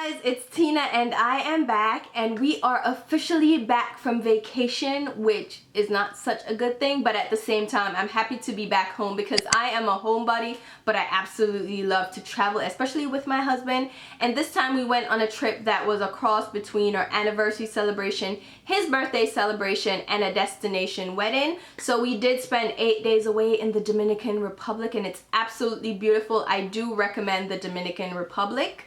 guys, it's Tina and I am back, and we are officially back from vacation, which is not such a good thing, but at the same time I'm happy to be back home because I am a homebody, but I absolutely love to travel, especially with my husband. And this time we went on a trip that was a cross between our anniversary celebration, his birthday celebration, and a destination wedding. So we did spend 8 days away in the Dominican Republic, and it's absolutely beautiful. I do recommend the Dominican Republic.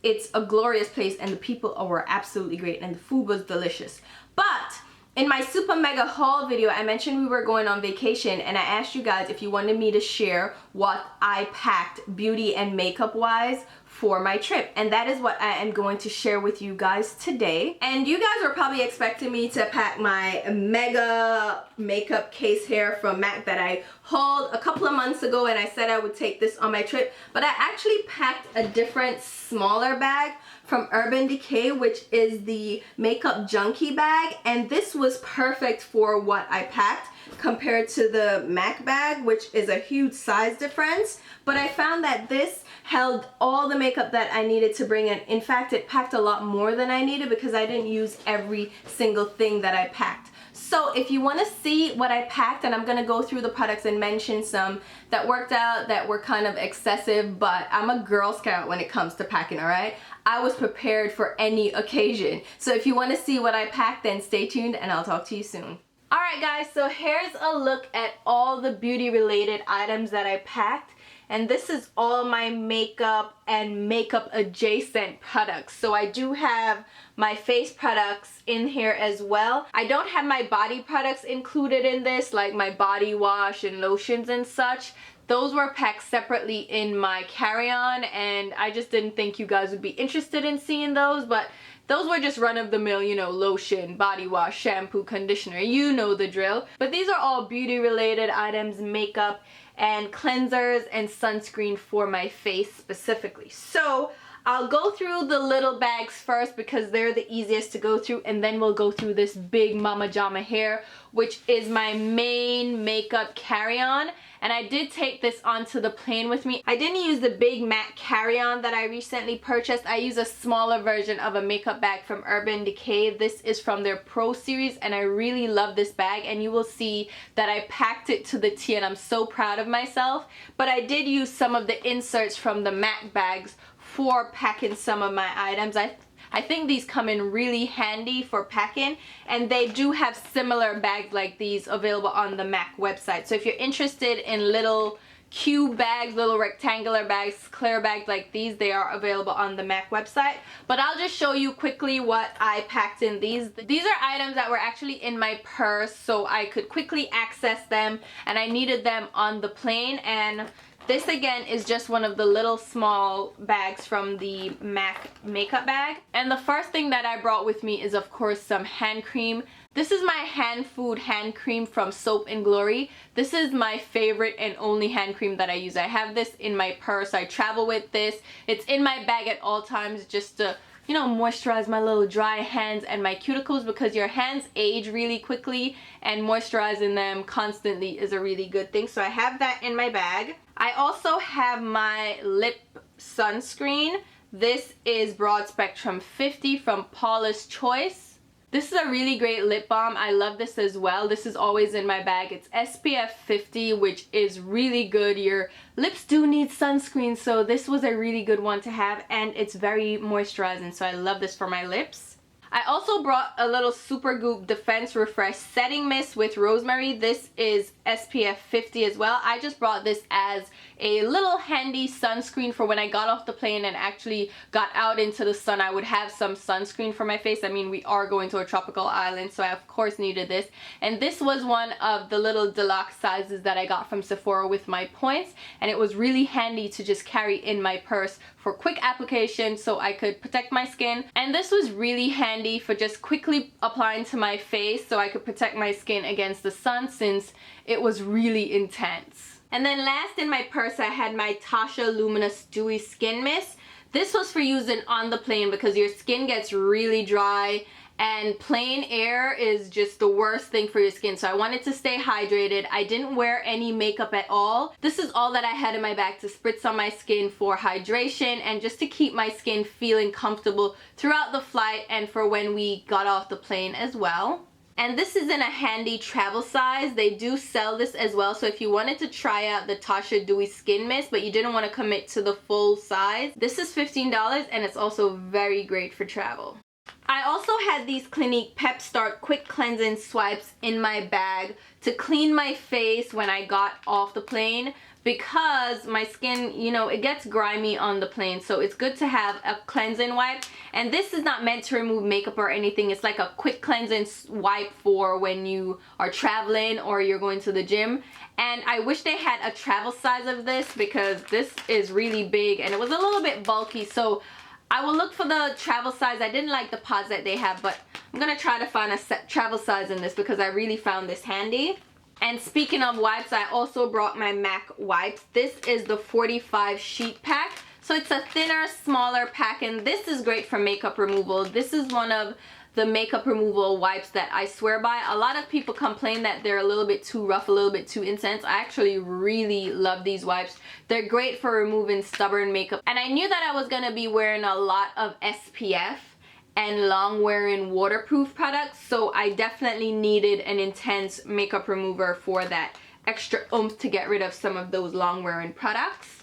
It's a glorious place and the people were absolutely great and the food was delicious. But in my super mega haul video, I mentioned we were going on vacation, and I asked you guys if you wanted me to share what I packed beauty and makeup wise for my trip, and that is what I am going to share with you guys today. And you guys were probably expecting me to pack my mega makeup case here from MAC that I hauled a couple of months ago, and I said I would take this on my trip, but I actually packed a different smaller bag from Urban Decay, which is the Makeup Junkie bag, and this was perfect for what I packed compared to the MAC bag, which is a huge size difference. But I found that this held all the makeup that I needed to bring in. In fact, it packed a lot more than I needed because I didn't use every single thing that I packed. So if you want to see what I packed, and I'm going to go through the products and mention some that worked out, that were kind of excessive, but I'm a Girl Scout when it comes to packing, alright? I was prepared for any occasion. So if you want to see what I packed, then stay tuned and I'll talk to you soon. Alright guys, so here's a look at all the beauty related items that I packed. And this is all my makeup and makeup adjacent products. So I do have my face products in here as well. I don't have my body products included in this, like my body wash and lotions and such. Those were packed separately in my carry-on, and I just didn't think you guys would be interested in seeing those, but those were just run-of-the-mill, you know, lotion, body wash, shampoo, conditioner, you know the drill. But these are all beauty related items, makeup and cleansers and sunscreen for my face specifically. So I'll go through the little bags first because they're the easiest to go through, and then we'll go through this big mama jama here, which is my main makeup carry-on. And I did take this onto the plane with me. I didn't use the big MAC carry-on that I recently purchased. I use a smaller version of a makeup bag from Urban Decay. This is from their Pro series, and I really love this bag, and you will see that I packed it to the T, and I'm so proud of myself. But I did use some of the inserts from the MAC bags for packing some of my items. I think these come in really handy for packing, and they do have similar bags like these available on the MAC website. So if you're interested in little cube bags, little rectangular bags, clear bags like these, they are available on the MAC website. But I'll just show you quickly what I packed in these. These are items that were actually in my purse so I could quickly access them, and I needed them on the plane. And this again is just one of the little small bags from the MAC makeup bag. And the first thing that I brought with me is of course some hand cream. This is my hand food hand cream from Soap and Glory. This is my favorite and only hand cream that I use. I have this in my purse. I travel with this. It's in my bag at all times just to, you know, moisturize my little dry hands and my cuticles, because your hands age really quickly and moisturizing them constantly is a really good thing. So I have that in my bag. I also have my lip sunscreen. This is Broad Spectrum 50 from Paula's Choice. This is a really great lip balm. I love this as well. This is always in my bag. It's SPF 50, which is really good. Your lips do need sunscreen, so this was a really good one to have, and it's very moisturizing, so I love this for my lips. I also brought a little Supergoop Defense Refresh Setting Mist with Rosemary. This is SPF 50 as well. I just brought this as a little handy sunscreen for when I got off the plane and actually got out into the sun. I would have some sunscreen for my face. I mean, we are going to a tropical island, so I of course needed this. And this was one of the little deluxe sizes that I got from Sephora with my points, and it was really handy to just carry in my purse for quick application so I could protect my skin. And this was really handy for just quickly applying to my face so I could protect my skin against the sun since it was really intense. And then last in my purse I had my Tasha Luminous Dewy Skin Mist. This was for using on the plane because your skin gets really dry and plain air is just the worst thing for your skin. So I wanted to stay hydrated. I didn't wear any makeup at all. This is all that I had in my bag to spritz on my skin for hydration and just to keep my skin feeling comfortable throughout the flight and for when we got off the plane as well. And this is in a handy travel size. They do sell this as well, so if you wanted to try out the Tasha Dewy Skin Mist but you didn't want to commit to the full size, this is $15 and it's also very great for travel. I also had these Clinique Pep Start Quick Cleansing Swipes in my bag to clean my face when I got off the plane, because my skin, you know, it gets grimy on the plane, so it's good to have a cleansing wipe. And this is not meant to remove makeup or anything. It's like a quick cleansing wipe for when you are traveling or you're going to the gym. And I wish they had a travel size of this because this is really big and it was a little bit bulky, so I will look for the travel size. I didn't like the pods that they have, but I'm gonna try to find a travel size in this because I really found this handy. And speaking of wipes, I also brought my MAC wipes. This is the 45 sheet pack. So it's a thinner, smaller pack, and this is great for makeup removal. This is one of the makeup removal wipes that I swear by. A lot of people complain that they're a little bit too rough, a little bit too intense. I actually really love these wipes. They're great for removing stubborn makeup. And I knew that I was gonna be wearing a lot of SPF and long wearing waterproof products, so I definitely needed an intense makeup remover for that extra oomph to get rid of some of those long wearing products.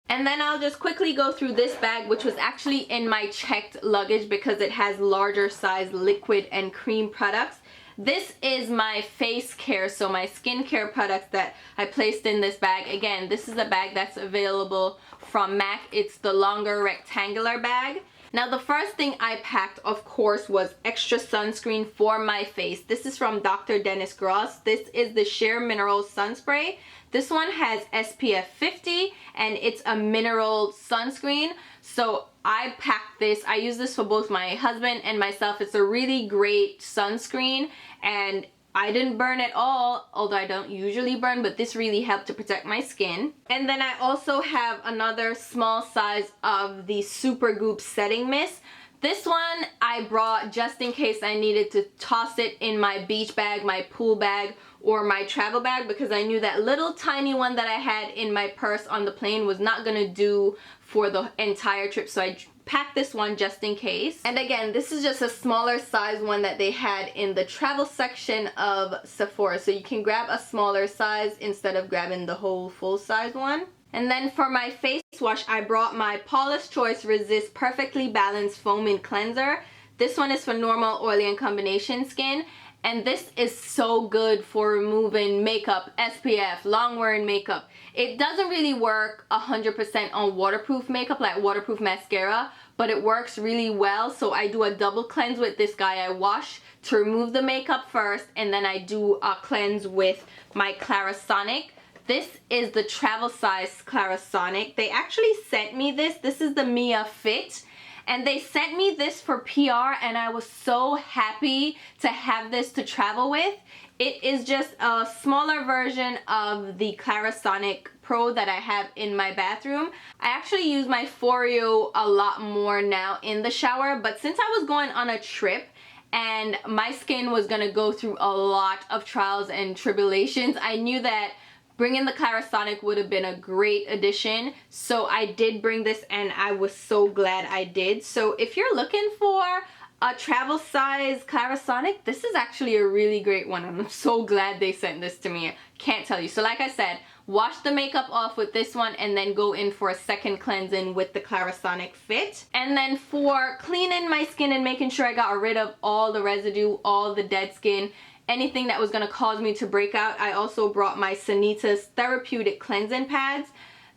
And then I'll just quickly go through this bag, which was actually in my checked luggage because it has larger size liquid and cream products. This is my face care, so my skincare products that I placed in this bag. Again, this is a bag that's available from MAC. It's the longer rectangular bag. Now the first thing I packed, of course, was extra sunscreen for my face. This is from Dr. Dennis Gross. This is the Sheer Mineral Sun Spray. This one has SPF 50 and it's a mineral sunscreen. So I packed this. I use this for both my husband and myself. It's a really great sunscreen and I didn't burn at all, although I don't usually burn, but this really helped to protect my skin. And then I also have another small size of the Supergoop Setting Mist. This one I brought just in case I needed to toss it in my beach bag, my pool bag, or my travel bag, because I knew that little tiny one that I had in my purse on the plane was not gonna do for the entire trip, so I packed this one just in case. And again, this is just a smaller size one that they had in the travel section of Sephora, so you can grab a smaller size instead of grabbing the whole full size one. And then for my face wash, I brought my Paula's Choice Resist Perfectly Balanced Foaming Cleanser. This one is for normal, oily, and combination skin. And this is so good for removing makeup, SPF, long wearing makeup. It doesn't really work 100% on waterproof makeup like waterproof mascara, but it works really well. So I do a double cleanse with this guy. I wash to remove the makeup first, and then I do a cleanse with my Clarisonic. This is the travel size Clarisonic. They actually sent me this. This is the Mia Fit. And they sent me this for PR and I was so happy to have this to travel with. It is just a smaller version of the Clarisonic Pro that I have in my bathroom. I actually use my Foreo a lot more now in the shower, but since I was going on a trip and my skin was gonna go through a lot of trials and tribulations, I knew that bringing the Clarisonic would have been a great addition. So I did bring this and I was so glad I did. So if you're looking for a travel size Clarisonic, this is actually a really great one. I'm so glad they sent this to me. Can't tell you. So like I said, wash the makeup off with this one and then go in for a second cleansing with the Clarisonic Fit. And then for cleaning my skin and making sure I got rid of all the residue, all the dead skin, anything that was going to cause me to break out, I also brought my Sanita's Therapeutic Cleansing Pads.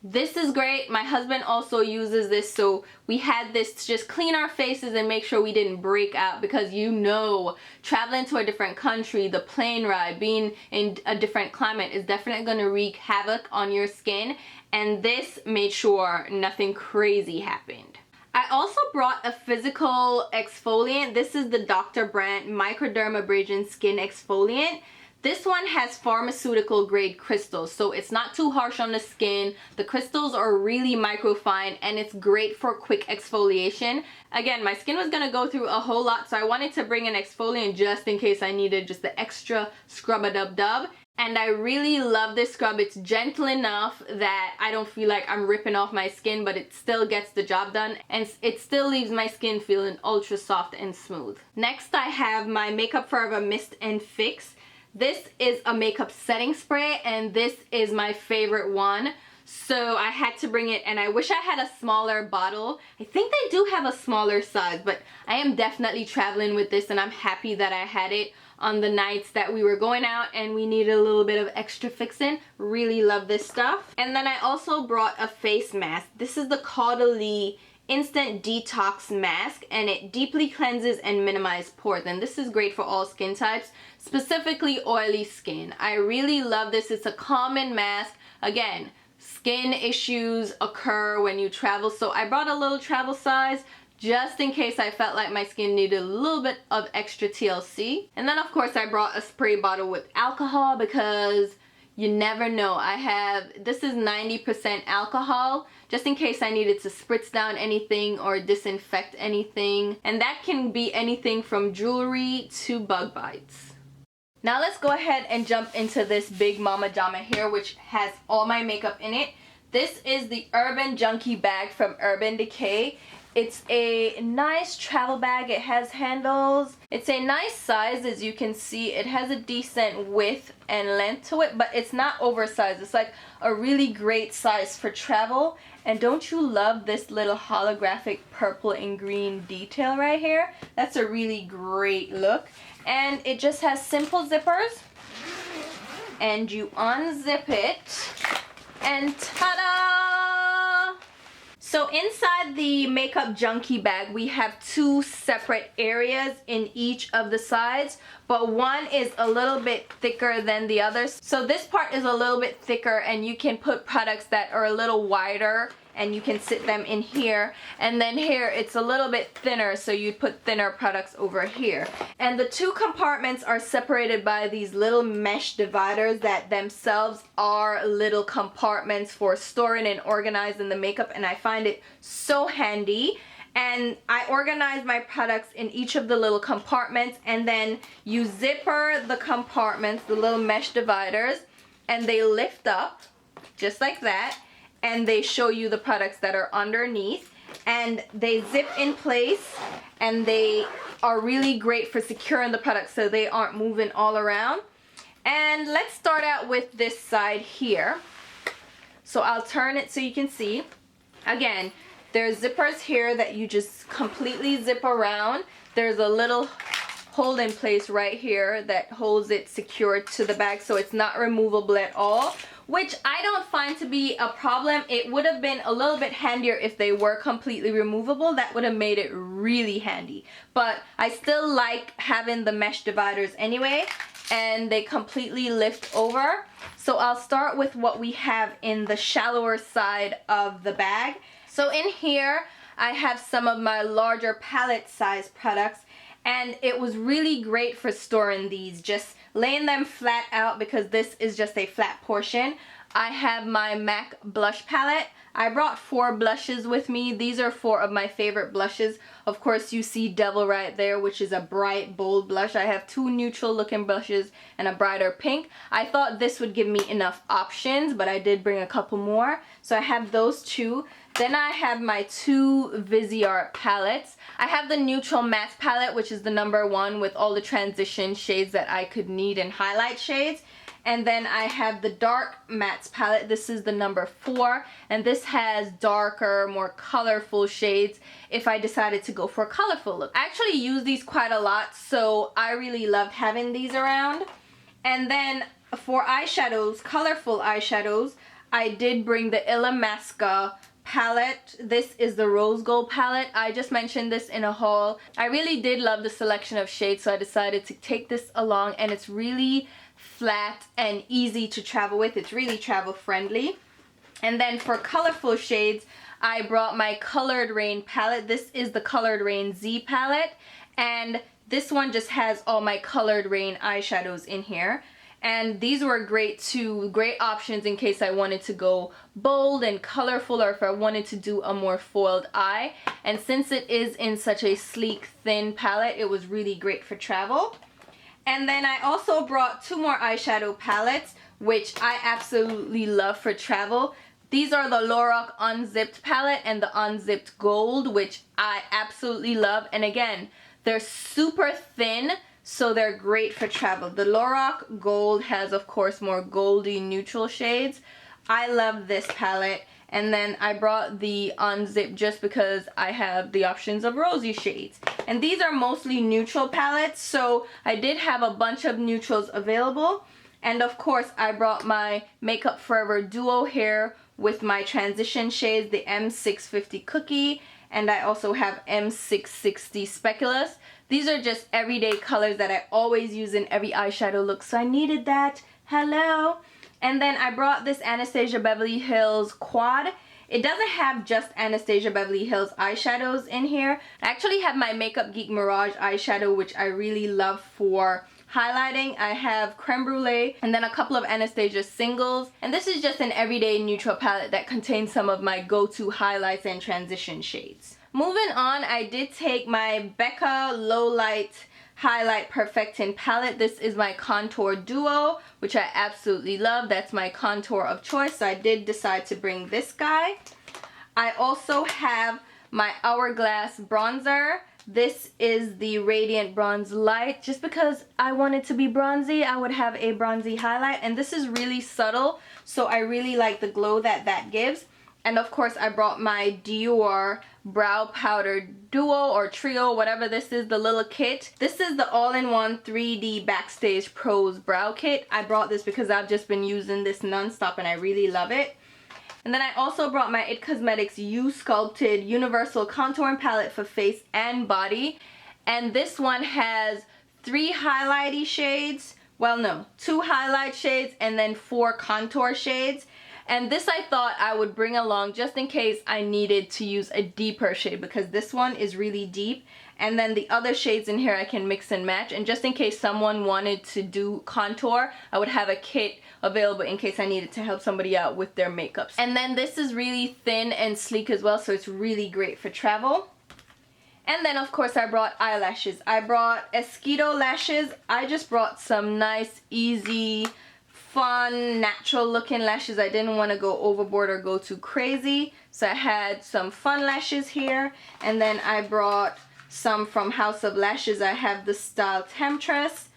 This is great. My husband also uses this, so we had this to just clean our faces and make sure we didn't break out, because you know, traveling to a different country, the plane ride, being in a different climate is definitely going to wreak havoc on your skin, and this made sure nothing crazy happened. I also brought a physical exfoliant. This is the Dr. Brandt Microdermabrasion Skin Exfoliant. This one has pharmaceutical grade crystals, so it's not too harsh on the skin. The crystals are really microfine and it's great for quick exfoliation. Again, my skin was gonna go through a whole lot, so I wanted to bring an exfoliant just in case I needed just the extra scrub-a-dub-dub. And I really love this scrub. It's gentle enough that I don't feel like I'm ripping off my skin, but it still gets the job done and it still leaves my skin feeling ultra soft and smooth. Next, I have my Makeup Forever Mist and Fix. This is a makeup setting spray and this is my favorite one. So I had to bring it, and I wish I had a smaller bottle. I think they do have a smaller size, but I am definitely traveling with this and I'm happy that I had it on the nights that we were going out and we needed a little bit of extra fixing. Really love this stuff. And then I also brought a face mask. This is the Caudalie Instant Detox Mask, and it deeply cleanses and minimizes pores, and this is great for all skin types, specifically oily skin. I really love this. It's a common mask. Again, skin issues occur when you travel, so I brought a little travel size just in case I felt like my skin needed a little bit of extra TLC. And then of course I brought a spray bottle with alcohol because you never know. This is 90% alcohol, just in case I needed to spritz down anything or disinfect anything. And that can be anything from jewelry to bug bites. Now let's go ahead and jump into this big mama jama here, which has all my makeup in it. This is the Urban Junkie Bag from Urban Decay. It's a nice travel bag. It has handles. It's a nice size, as you can see. It has a decent width and length to it, but it's not oversized. It's like a really great size for travel. And don't you love this little holographic purple and green detail right here? That's a really great look. And it just has simple zippers. And you unzip it. And ta-da! So inside the Makeup Junkie Bag, we have two separate areas in each of the sides, but one is a little bit thicker than the other. So this part is a little bit thicker and you can put products that are a little wider and you can sit them in here, and then here it's a little bit thinner, so you'd put thinner products over here. And the two compartments are separated by these little mesh dividers that themselves are little compartments for storing and organizing the makeup, and I find it so handy. And I organize my products in each of the little compartments, and then you zipper the compartments, the little mesh dividers, and they lift up just like that. And they show you the products that are underneath, and they zip in place, and they are really great for securing the products so they aren't moving all around. And let's start out with this side here. So I'll turn it so you can see. Again, there's zippers here that you just completely zip around. There's a little hold in place right here that holds it secured to the bag, so it's not removable at all, which I don't find to be a problem. It would have been a little bit handier if they were completely removable. That would have made it really handy, but I still like having the mesh dividers anyway, and they completely lift over. So I'll start with what we have in the shallower side of the bag. So in here I have some of my larger palette size products, and it was really great for storing these, just laying them flat out because this is just a flat portion. I have my MAC blush palette. I brought 4 blushes with me. These are 4 of my favorite blushes. Of course, you see Devil right there, which is a bright, bold blush. I have 2 neutral looking blushes and a brighter pink. I thought this would give me enough options, but I did bring a couple more. So I have those 2. Then I have my 2 Viseart palettes. I have the neutral matte palette, which is the #1 with all the transition shades that I could need and highlight shades. And then I have the dark matte palette. This is the #4, and this has darker, more colorful shades if I decided to go for a colorful look. I actually use these quite a lot, so I really loved having these around. And then for eyeshadows, colorful eyeshadows, I did bring the Illamasqua palette. This is the rose gold palette. I just mentioned this in a haul. I really did love the selection of shades, so I decided to take this along, and it's really flat and easy to travel with. It's really travel friendly. And then for colorful shades, I brought my Colored Rain palette. This is the Colored Rain Z palette, and this one just has all my Colored Rain eyeshadows in here. And these were great options in case I wanted to go bold and colorful, or if I wanted to do a more foiled eye. And since it is in such a sleek, thin palette, it was really great for travel. And then I also brought 2 more eyeshadow palettes, which I absolutely love for travel. These are the Lorac Unzipped palette and the Unzipped Gold, which I absolutely love. And again, they're super thin, so they're great for travel. The Lorac Gold has, of course, more goldy neutral shades. I love this palette. And then I brought the Unzipped just because I have the options of rosy shades. And these are mostly neutral palettes, so I did have a bunch of neutrals available. And of course, I brought my Makeup Forever Duo here with my transition shades, the M650 Cookie, and I also have M660 Speculous. These are just everyday colors that I always use in every eyeshadow look, so I needed that. Hello. And then I brought this Anastasia Beverly Hills Quad. It doesn't have just Anastasia Beverly Hills eyeshadows in here. I actually have my Makeup Geek Mirage eyeshadow, which I really love for highlighting. I have Creme Brulee and then a couple of Anastasia singles. And this is just an everyday neutral palette that contains some of my go-to highlights and transition shades. Moving on, I did take my Becca Low Light Highlight Perfecting palette. This is my contour duo, which I absolutely love. That's my contour of choice, so I did decide to bring this guy. I also have my Hourglass bronzer. This is the Radiant Bronze Light. Just because I wanted to be bronzy, I would have a bronzy highlight, and this is really subtle, so I really like the glow that that gives. And of course, I brought my Dior Brow Powder Duo or Trio, whatever this is, the little kit. This is the all-in-one 3D Backstage Pros Brow Kit. I brought this because I've just been using this non-stop and I really love it. And then I also brought my IT Cosmetics U Sculpted Universal Contouring Palette for face and body. And this one has 3 highlighty shades. Well, no, 2 highlight shades and then 4 contour shades. And this I thought I would bring along just in case I needed to use a deeper shade, because this one is really deep. And then the other shades in here I can mix and match. And just in case someone wanted to do contour, I would have a kit available in case I needed to help somebody out with their makeups. And then this is really thin and sleek as well, so it's really great for travel. And then of course I brought eyelashes. I brought Esquito lashes. I just brought some nice, easy, fun, natural looking lashes. I didn't want to go overboard or go too crazy, so I had some fun lashes here. And then I brought some from House of Lashes. I have the style Temptress,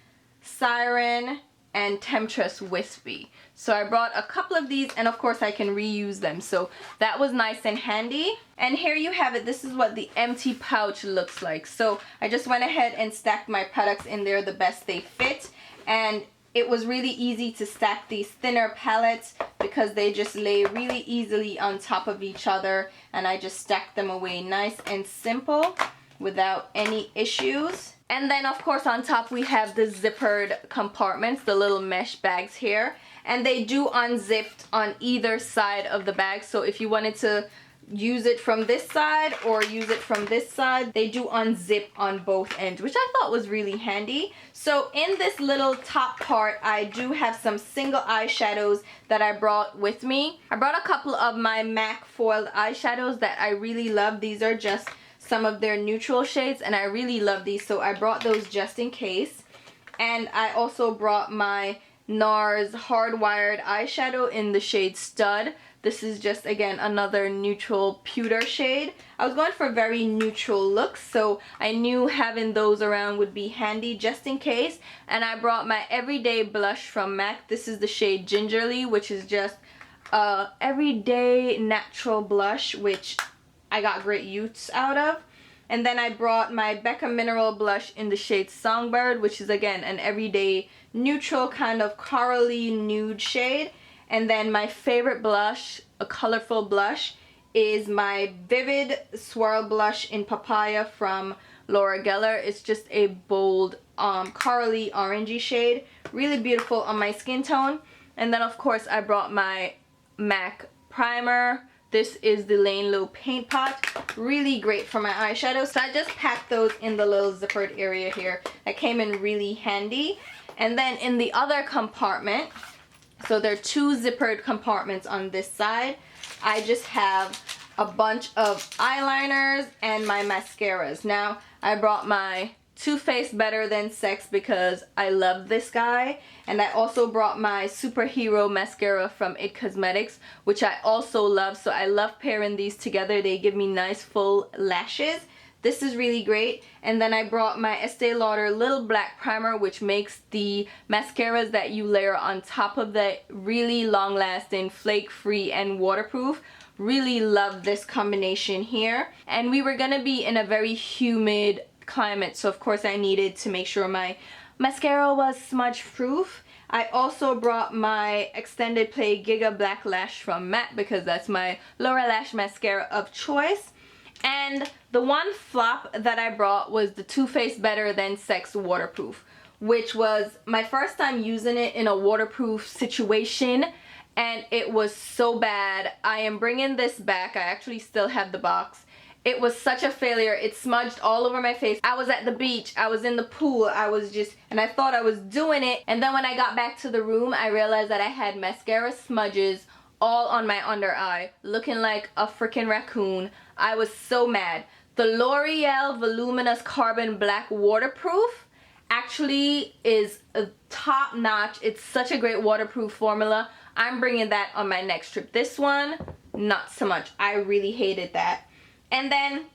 Siren, and Temptress Wispy. So I brought a couple of these, and of course I can reuse them, so that was nice and handy. And here you have it. This is what the empty pouch looks like. So I just went ahead and stacked my products in there the best they fit, and it was really easy to stack these thinner palettes because they just lay really easily on top of each other, and I just stacked them away nice and simple without any issues. And then of course on top we have the zippered compartments, the little mesh bags here, and they do unzip on either side of the bag. So if you wanted to use it from this side or use it from this side, they do unzip on both ends, which I thought was really handy. So in this little top part, I do have some single eyeshadows that I brought with me. I brought a couple of my MAC foiled eyeshadows that I really love. These are just some of their neutral shades, and I really love these, so I brought those just in case. And I also brought my NARS Hardwired eyeshadow in the shade Stud. This is just, again, another neutral pewter shade. I was going for very neutral looks, so I knew having those around would be handy just in case. And I brought my everyday blush from MAC. This is the shade Gingerly, which is just a everyday natural blush, which I got great use out of. And then I brought my Becca Mineral Blush in the shade Songbird, which is, again, an everyday neutral kind of corally nude shade. And then my favorite blush, a colorful blush, is my Vivid Swirl Blush in Papaya from Laura Geller. It's just a bold, corally orangey shade. Really beautiful on my skin tone. And then of course I brought my MAC primer. This is the Lane Low Paint Pot. Really great for my eyeshadows. So I just packed those in the little zippered area here. That came in really handy. And then in the other compartment, so there are two zippered compartments on this side, I just have a bunch of eyeliners and my mascaras. Now, I brought my Too Faced Better Than Sex because I love this guy. And I also brought my Superhero mascara from IT Cosmetics, which I also love. So I love pairing these together. They give me nice full lashes. This is really great. And then I brought my Estee Lauder Little Black Primer, which makes the mascaras that you layer on top of the really long-lasting, flake-free, and waterproof. Really love this combination here. And we were gonna be in a very humid climate, so of course I needed to make sure my mascara was smudge proof. I also brought my Extended Play Giga Black Lash from MAC because that's my lower lash mascara of choice. And the one flop that I brought was the Too Faced Better Than Sex Waterproof, which was my first time using it in a waterproof situation, and it was so bad. I am bringing this back. I actually still have the box. It was such a failure. It smudged all over my face. I was at the beach, I was in the pool, and I thought I was doing it. And then when I got back to the room, I realized that I had mascara smudges all on my under eye, looking like a freaking raccoon. I was so mad. The L'Oreal Voluminous Carbon Black Waterproof actually is a top notch. It's such a great waterproof formula. I'm bringing that on my next trip. This one, not so much. I really hated that. And then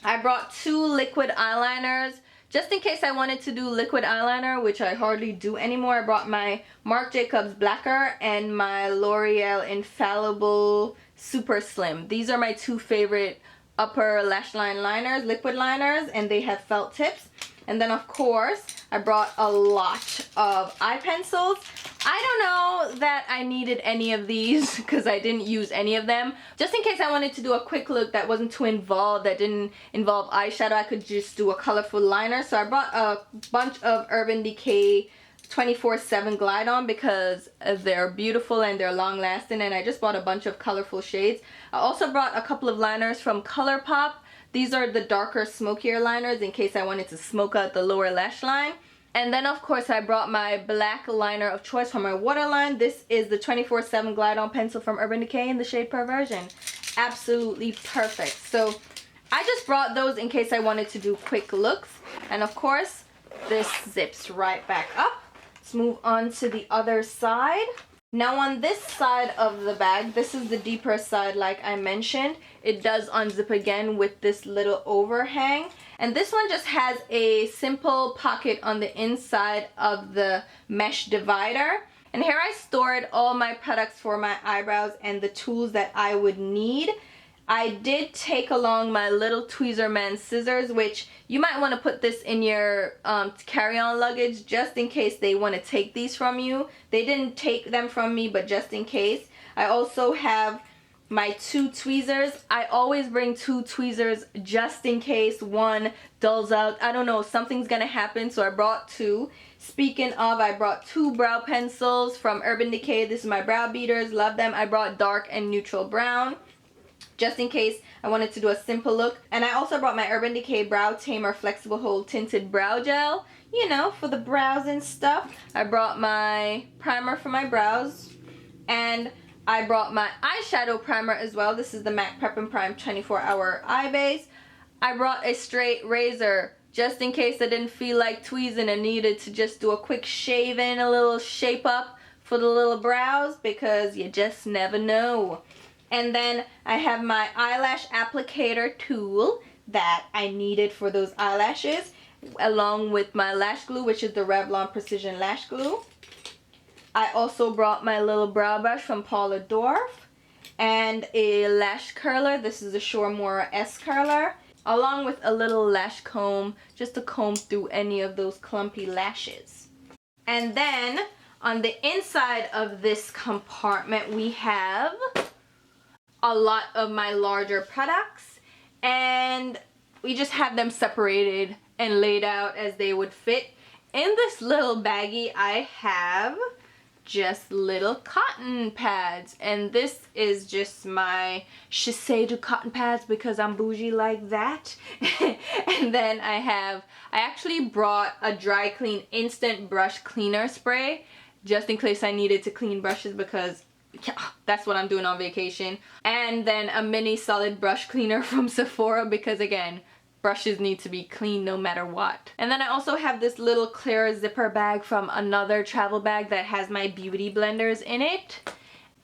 I brought two liquid eyeliners just in case I wanted to do liquid eyeliner, which I hardly do anymore. I brought my Marc Jacobs Blacker and my L'Oreal Infallible Super Slim. These are my two favorite upper lash line liners, liquid liners, and they have felt tips. And then of course I brought a lot of eye pencils. I don't know that I needed any of these because I didn't use any of them. Just in case I wanted to do a quick look that wasn't too involved, that didn't involve eyeshadow, I could just do a colorful liner. So I brought a bunch of Urban Decay 24/7 Glide On because they're beautiful and they're long lasting, and I just bought a bunch of colorful shades. I also brought a couple of liners from ColourPop. These are the darker, smokier liners in case I wanted to smoke out the lower lash line. And then of course I brought my black liner of choice for my waterline. This is the 24/7 Glide On pencil from Urban Decay in the shade Perversion. Absolutely perfect. So I just brought those in case I wanted to do quick looks. And of course this zips right back up. Let's move on to the other side. Now on this side of the bag, this is the deeper side like I mentioned. It does unzip again with this little overhang. And this one just has a simple pocket on the inside of the mesh divider. And here I stored all my products for my eyebrows and the tools that I would need. I did take along my little Tweezerman scissors, which you might want to put this in your carry-on luggage just in case they want to take these from you. They didn't take them from me, but just in case. I also have my two tweezers. I always bring two tweezers just in case one dulls out. I don't know, something's gonna happen, so I brought two. Speaking of, I brought two brow pencils from Urban Decay. This is my brow beaters, love them. I brought dark and neutral brown, just in case I wanted to do a simple look. And I also brought my Urban Decay Brow Tamer Flexible Hold Tinted Brow Gel, you know, for the brows and stuff. I brought my primer for my brows, and I brought my eyeshadow primer as well. This is the MAC Prep and Prime 24-Hour Eye Base. I brought a straight razor just in case I didn't feel like tweezing and needed to just do a quick shave in, a little shape up for the little brows, because you just never know. And then I have my eyelash applicator tool that I needed for those eyelashes, along with my lash glue, which is the Revlon Precision Lash Glue. I also brought my little brow brush from Paula and a lash curler. This is the Shoremora S curler, along with a little lash comb just to comb through any of those clumpy lashes. And then on the inside of this compartment we have a lot of my larger products, and we just have them separated and laid out as they would fit. In this little baggie I have just little cotton pads, and this is just my Shiseido cotton pads because I'm bougie like that. And And then I actually brought a dry clean instant brush cleaner spray just in case I needed to clean brushes, because that's what I'm doing on vacation. And then a mini solid brush cleaner from Sephora, because again, brushes need to be clean no matter what. And then I also have this little clear zipper bag from another travel bag that has my beauty blenders in it.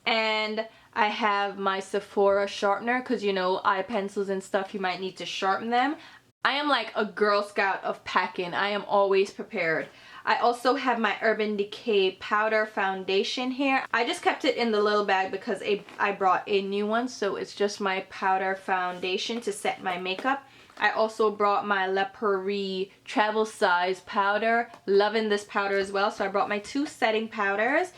And I have my Sephora sharpener, because you know, eye pencils and stuff, you might need to sharpen them. I am like a Girl Scout of packing. I am always prepared. I also have my Urban Decay powder foundation here. I just kept it in the little bag because I brought a new one, so it's just my powder foundation to set my makeup. I also brought my La Prairie travel size powder. Loving this powder as well, so I brought my 2 setting powders.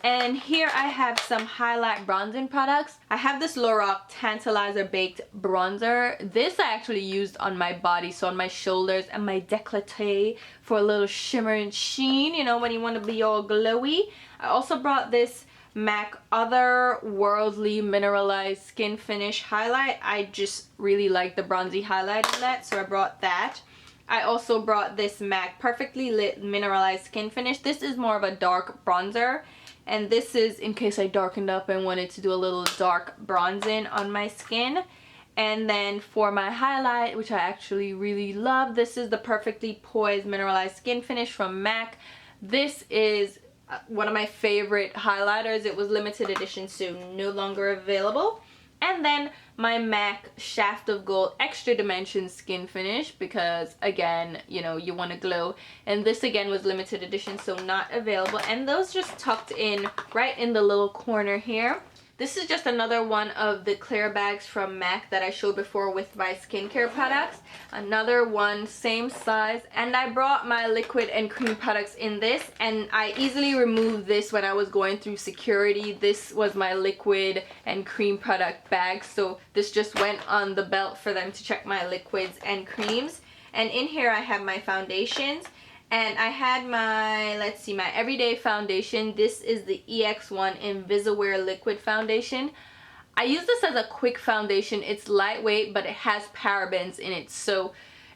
And here I have some highlight bronzing products. I have this Lorac Tantalizer Baked Bronzer. This I actually used on my body, so on my shoulders and my décolleté for a little shimmer and sheen, you know, when you want to be all glowy. I also brought this MAC Otherworldly Mineralized Skin Finish Highlight. I just really like the bronzy highlight in that, so I brought that. I also brought this MAC Perfectly Lit Mineralized Skin Finish. This is more of a dark bronzer. And this is in case I darkened up and wanted to do a little dark bronzing on my skin. And then for my highlight, which I actually really love, this is the Perfectly Poised Mineralized Skin Finish from MAC. This is one of my favorite highlighters. It was limited edition, so no longer available. And then my MAC Shaft of Gold Extra Dimension Skin Finish, because again, you know, you want to glow. And this again was limited edition, so not available. And those just tucked in right in the little corner here. This is just another one of the clear bags from MAC that I showed before with my skincare products. Another one, same size. And I brought my liquid and cream products in this, and I easily removed this when I was going through security. This was my liquid and cream product bag, so this just went on the belt for them to check my liquids and creams. And in here I have my foundations. And I had my, let's see, my everyday foundation. This is the EX1 Invisiwear Liquid Foundation. I use this as a quick foundation. It's lightweight, but it has parabens in it. So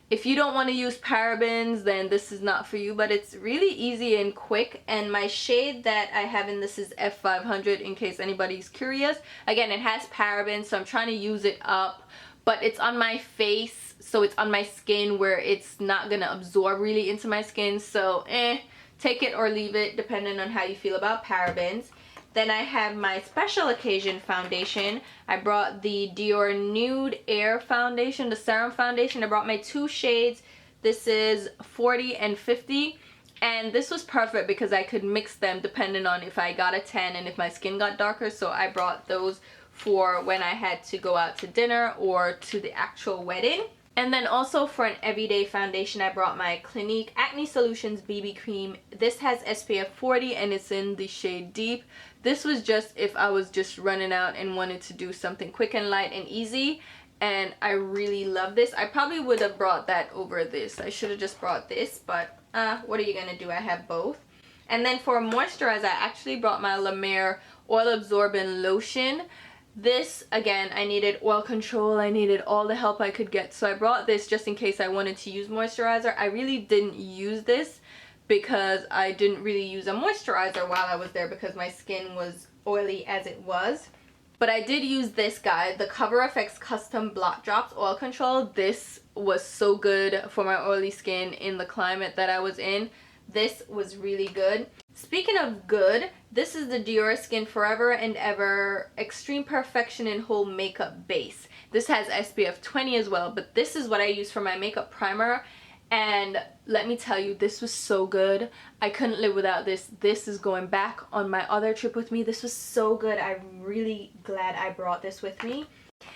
if you don't want to use parabens, then this is not for you. But it's really easy and quick. And my shade that I have in this is F500, in case anybody's curious. Again, it has parabens, so I'm trying to use it up. But it's on my face, so it's on my skin where it's not gonna absorb really into my skin. So take it or leave it depending on how you feel about parabens. Then I have my special occasion foundation. I brought the Dior Nude Air Foundation, the serum foundation. I brought my 2 shades. This is 40 and 50. And this was perfect because I could mix them depending on if I got a tan and if my skin got darker. So I brought those for when I had to go out to dinner or to the actual wedding. And then also for an everyday foundation, I brought my Clinique Acne Solutions BB Cream. This has SPF 40 and it's in the shade Deep. This was just if I was just running out and wanted to do something quick and light and easy. And I really love this. I probably would have brought that over this. I should have just brought this, but what are you gonna do? I have both. And then for moisturizer, I actually brought my La Mer Oil Absorbent Lotion. This, again, I needed oil control, I needed all the help I could get, so I brought this just in case I wanted to use moisturizer. I really didn't use this because I didn't really use a moisturizer while I was there because my skin was oily as it was. But I did use this guy, the Cover FX Custom Blot Drops Oil Control. This was so good for my oily skin in the climate that I was in. This was really good. Speaking of good, this is the Dior Skin Forever and Ever Extreme Perfection and Whole Makeup Base. This has SPF 20 as well, but this is what I use for my makeup primer. And let me tell you, this was so good. I couldn't live without this. This is going back on my other trip with me. This was so good. I'm really glad I brought this with me.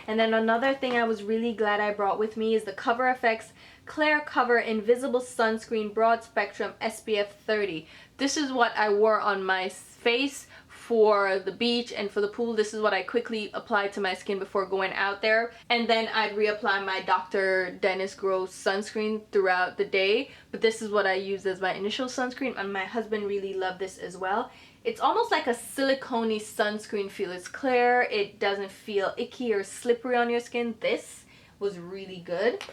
And then another thing I was really glad I brought with me is the Cover FX Clear Cover Invisible Sunscreen Broad Spectrum SPF 30. This is what I wore on my face for the beach and for the pool. This is what I quickly applied to my skin before going out there. And then I'd reapply my Dr. Dennis Gross sunscreen throughout the day. But this is what I used as my initial sunscreen, and my husband really loved this as well. It's almost like a silicone-y sunscreen feel. It's clear, it doesn't feel icky or slippery on your skin. This was really good.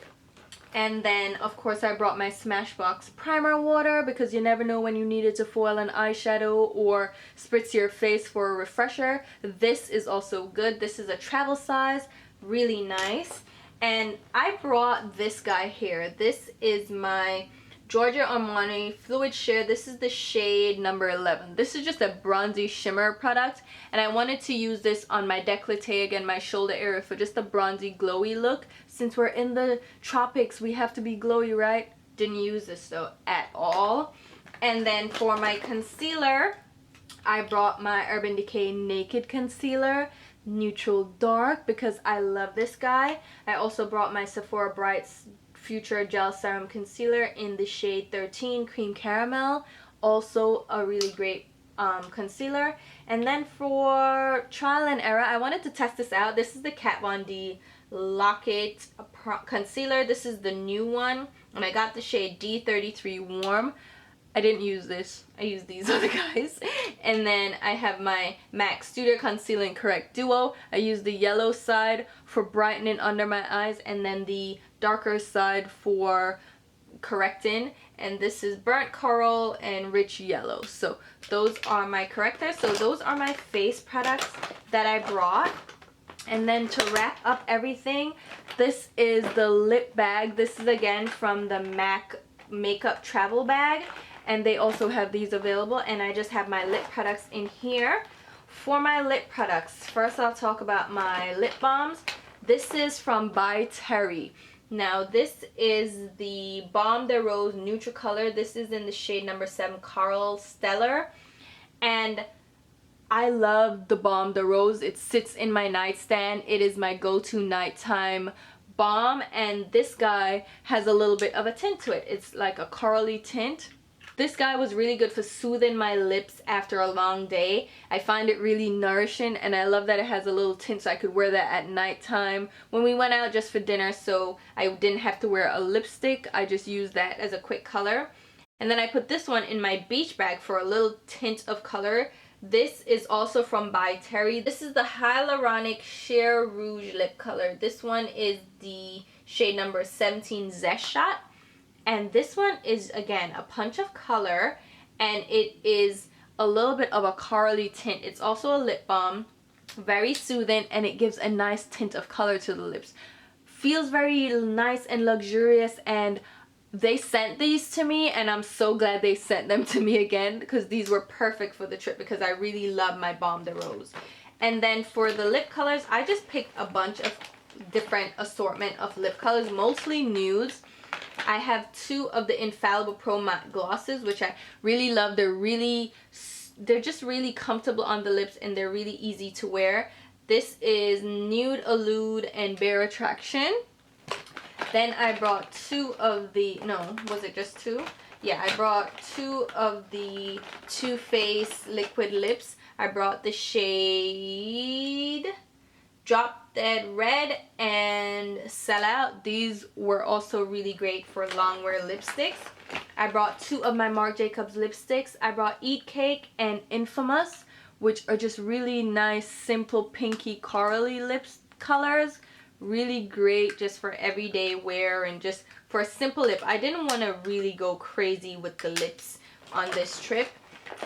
And then of course I brought my Smashbox primer water because you never know when you need it to foil an eyeshadow or spritz your face for a refresher. This is also good. This is a travel size, really nice. And I brought this guy here. This is my Giorgio Armani Fluid Sheer. This is the shade number 11. This is just a bronzy shimmer product, and I wanted to use this on my décolleté, again my shoulder area, for just a bronzy glowy look. Since we're in the tropics, we have to be glowy, right? Didn't use this though at all. And then for my concealer, I brought my Urban Decay Naked Concealer, neutral dark, because I love this guy. I also brought my Sephora Brights Future Gel Serum Concealer in the shade 13 Cream Caramel, also a really great concealer. And then for trial and error, I wanted to test this out. This is the Kat Von D Lock-It concealer. This is the new one, and I got the shade D33 Warm. I didn't use this, I used these other guys. And then I have my MAC Studio Conceal and Correct Duo. I use the yellow side for brightening under my eyes, and then the darker side for correcting. And this is Burnt Coral and Rich Yellow. So those are my correctors. So those are my face products that I brought. And then to wrap up everything, this is the lip bag. This is again from the MAC Makeup Travel Bag, and they also have these available. And I just have my lip products in here. For my lip products, first I'll talk about my lip balms. This is from By Terry. Now this is the Baume de Rose Neutral Color. This is in the shade number 7 Coral Stellar, and I love the Baume de Rose. It sits in my nightstand. It is my go-to nighttime balm, and this guy has a little bit of a tint to it. It's like a corally tint. This guy was really good for soothing my lips after a long day. I find it really nourishing, and I love that it has a little tint, so I could wear that at nighttime when we went out just for dinner, so I didn't have to wear a lipstick. I just used that as a quick color. And then I put this one in my beach bag for a little tint of color. This is also from By Terry. This is the Hyaluronic Sheer Rouge Lip Color. This one is the shade number 17 Zest Shot. And this one is, again, a punch of color, and it is a little bit of a corally tint. It's also a lip balm, very soothing, and it gives a nice tint of color to the lips. Feels very nice and luxurious, and they sent these to me, and I'm so glad they sent them to me again, because these were perfect for the trip, because I really love my Baume de Rose. And then for the lip colors, I just picked a bunch of different assortment of lip colors, mostly nudes. I have 2 of the Infallible Pro Matte Glosses, which I really love. They're just really comfortable on the lips, and they're really easy to wear. This is Nude Allude and Bare Attraction. Then I brought 2 of the, no, was it just 2? Yeah, I brought 2 of the Too Faced liquid lips. I brought the shade Drop Dead Red and Sell Out. These were also really great for long wear lipsticks. I brought 2 of my Marc Jacobs lipsticks. I brought Eat Cake and Infamous, which are just really nice, simple, pinky, corally lips colors. Really great just for everyday wear and just for a simple lip. I didn't want to really go crazy with the lips on this trip.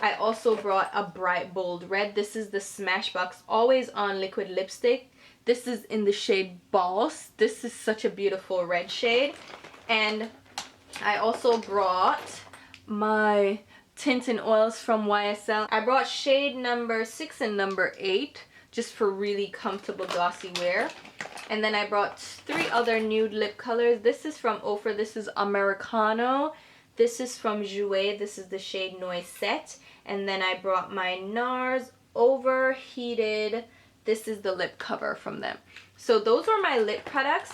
I also brought a bright bold red. This is the Smashbox Always On Liquid Lipstick. This is in the shade Boss. This is such a beautiful red shade. And I also brought my tints and oils from YSL. I brought shade number 6 and number 8 just for really comfortable glossy wear. And then I brought 3 other nude lip colors. This is from Ofra. This is Americano. This is from Jouer. This is the shade Noisette. And then I brought my NARS Overheated. This is the lip cover from them. So those were my lip products.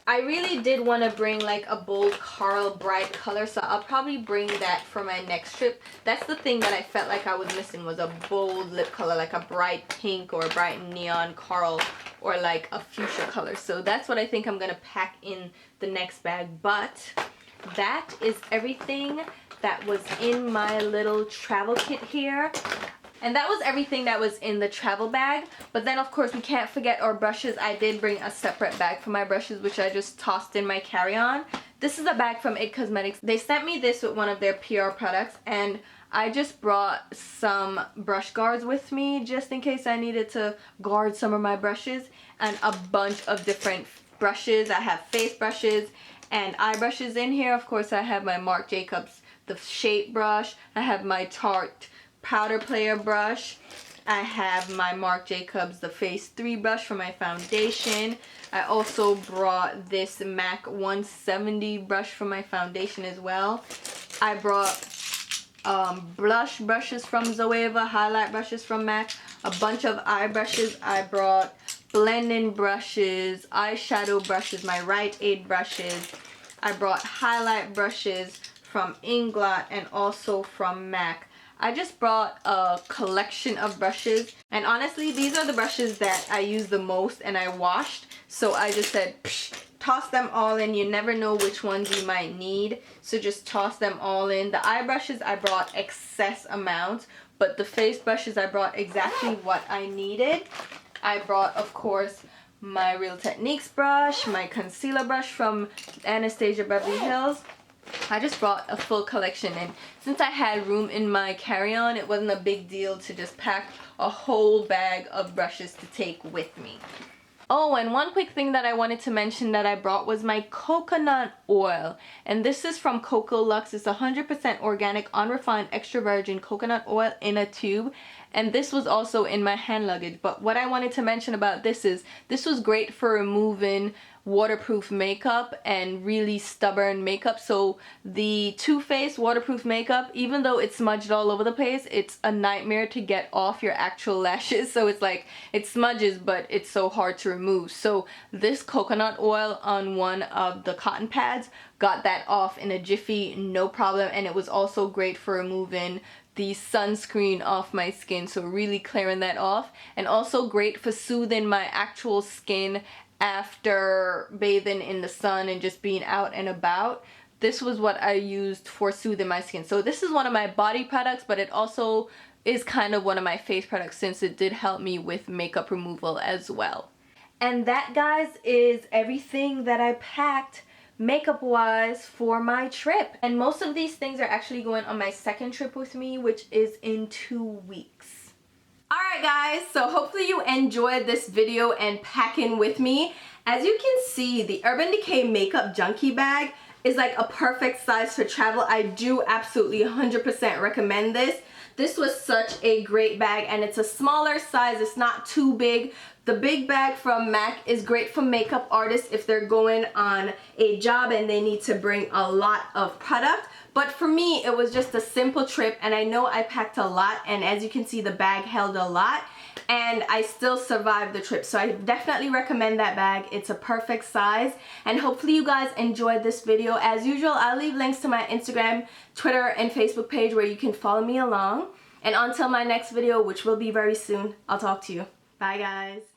I really did want to bring like a bold coral bright color, so I'll probably bring that for my next trip. That's the thing that I felt like I was missing, was a bold lip color, like a bright pink or a bright neon coral or like a fuchsia color. So that's what I think I'm gonna pack in the next bag. But that is everything that was in my little travel kit here. And that was everything that was in the travel bag. But then of course we can't forget our brushes. I did bring a separate bag for my brushes, which I just tossed in my carry-on. This is a bag from IT Cosmetics. They sent me this with one of their PR products, and I just brought some brush guards with me just in case I needed to guard some of my brushes, and a bunch of different brushes. I have face brushes and eye brushes in here. Of course, I have my Marc Jacobs, the shape brush. I have my Tarte powder player brush. I have my Marc Jacobs, the Phase 3 brush for my foundation. I also brought this MAC 170 brush for my foundation as well. I brought blush brushes from Zoeva, highlight brushes from MAC, a bunch of eye brushes. I brought blending brushes, eyeshadow brushes, my Rite Aid brushes. I brought highlight brushes from Inglot and also from MAC. I just brought a collection of brushes, and honestly these are the brushes that I use the most and I washed, so I just said psh, toss them all in. You never know which ones you might need, so just toss them all in. The eye brushes I brought excess amounts, but the face brushes I brought exactly what I needed. I brought, of course, my Real Techniques brush, my concealer brush from Anastasia Beverly Hills. I just brought a full collection, and since I had room in my carry-on, it wasn't a big deal to just pack a whole bag of brushes to take with me. Oh, and one quick thing that I wanted to mention that I brought was my coconut oil, and this is from Coco Luxe. It's 100% organic, unrefined, extra virgin coconut oil in a tube, and this was also in my hand luggage. But what I wanted to mention about this is this was great for removing waterproof makeup and really stubborn makeup. So the Too Faced waterproof makeup, even though it's smudged all over the place, it's a nightmare to get off your actual lashes. So it's like it smudges, but it's so hard to remove. So this coconut oil on one of the cotton pads got that off in a jiffy, no problem. And it was also great for removing the sunscreen off my skin, so really clearing that off, and also great for soothing my actual skin after bathing in the sun and just being out and about. This was what I used for soothing my skin. So this is one of my body products, but it also is kind of one of my face products since it did help me with makeup removal as well. And that, guys, is everything that I packed makeup wise for my trip. And most of these things are actually going on my second trip with me, which is in 2 weeks. Alright guys, so hopefully you enjoyed this video and packing with me. As you can see, the Urban Decay Makeup Junkie Bag is like a perfect size for travel. I do absolutely 100% recommend this. This was such a great bag, and it's a smaller size. It's not too big. The big bag from MAC is great for makeup artists if they're going on a job and they need to bring a lot of product. But for me, it was just a simple trip, and I know I packed a lot, and as you can see, the bag held a lot, and I still survived the trip. So I definitely recommend that bag. It's a perfect size, and hopefully you guys enjoyed this video. As usual, I'll leave links to my Instagram, Twitter, and Facebook page where you can follow me along. And until my next video, which will be very soon, I'll talk to you. Bye guys.